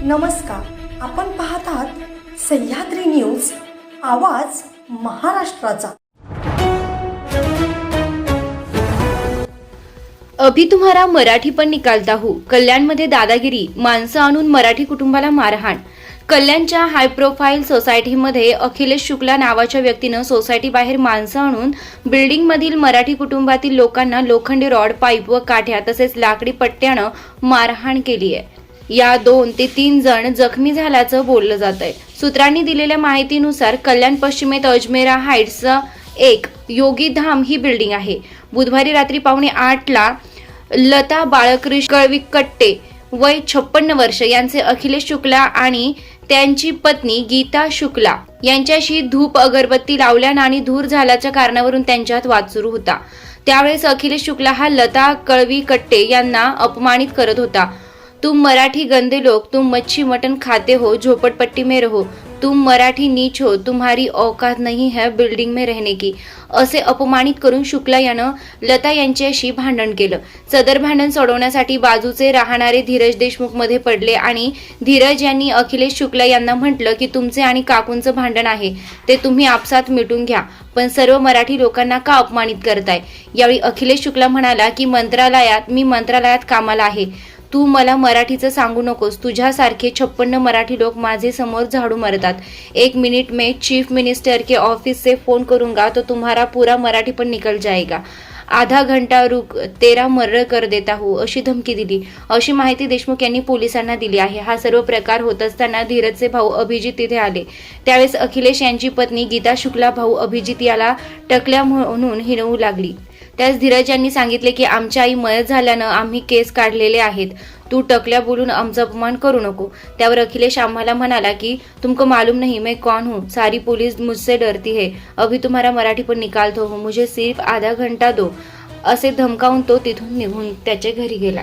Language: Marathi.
नमस्कार, आपण पाहत आहात सह्याद्री न्यूज, आवाज महाराष्ट्राचा। अभी तुम्हारा मराठी पण निकालता हूँ। कल्याणमध्ये दादागिरी, माणसं आणून मराठी कुटुंबाला मारहाण। कल्याणच्या हाय प्रोफाईल सोसायटीमध्ये अखिलेश शुक्ला नावाच्या व्यक्तीनं सोसायटी बाहेर माणसं आणून बिल्डिंगमधील मराठी कुटुंबातील लोकांना लोखंडी रॉड, पाईप व काठ्या तसेच लाकडी पट्ट्यानं मारहाण केली आहे। या 2 ते 3 जण जखमी झाल्याचं बोललं जात आहे। सूत्रांनी दिलेल्या माहितीनुसार कल्याण पश्चिमेत अजमेरा हाईट्सचा एक योगी धाम ही बिल्डिंग आहे। बुधवारी रात्री 7:15ला लता बाळकृष्ण कळविकट्टे वय 56 वर्ष यांचे अखिलेश शुक्ला आणि त्यांची पत्नी गीता शुक्ला यांच्याशी धूप अगरबत्ती लावल्यानं आणि धूर झाल्याच्या कारणावरून त्यांच्यात वाद सुरू होता। त्यावेळेस अखिलेश शुक्ला हा लता कळविकट्टे यांना अपमानित करत होता। तुम मराठी गंदे लोग, तुम मच्छी मटन खाते हो, झोपड़पट्टी में रहो, तुम मराठी नीच हो, तुम्हारी औकात नहीं है बिल्डिंग में रहने की, असे अपमानित करून शुक्ला यानं लता यांच्याशी भांडण केलं। सदर भांडण सोडवण्यासाठी बाजूचे राहणारे धीरज देशमुख मध्ये पडले आणि धीरज यांनी अखिलेश शुक्ला यांना म्हटलं की तुमचे आणि काकूंचं भांडण आहे ते तुम्ही आपसात मिटून घ्या, पण सर्व मराठी लोकांना का अपमानित करताय। यावेळी अखिलेश शुक्ला म्हणाला की मी मंत्रालयात कामाला आहे, तू मला मराठीचं सांगू नकोस, तुझ्यासारखे 56 मराठी लोग माझे समोर झाडू मारतात। 1 मिनट में चीफ मिनिस्टर के ऑफिस से फोन करूंगा तो तुम्हारा पूरा मराठी पण निकल जाएगा, आधा घंटा रुक, तेरा मर्डर कर देता हूँ, अशी धमकी दिली, अशी माहिती देशमुख यांनी पोलिसांना दिली आहे। हा सर्व प्रकार होत असताना धीरजचे भाऊ अभिजित तिथे आले। त्यावेळेस अखिलेश यांची पत्नी गीता शुक्ला भाऊ अभिजित याला टकल्या म्हणून हिणवू लागली। त्यास धीरज यांनी सांगितले की आमची आई मयत झाल्यानं आम्ही केस काढलेले आहेत, तू टकल्या बोलून आमचा अपमान करू नको। त्यावर अखिलेश आम्हाला म्हणाला की तुमको मालूम नहीं मैं कौन हूँ, सारी पुलिस मुझसे डरती है, अभी तुम्हारा मराठी पण निकालतो हूँ, मुझे सिर्फ आधा घंटा दो, असे धमकावून तो तिथून निघून त्याच्या घरी गेला।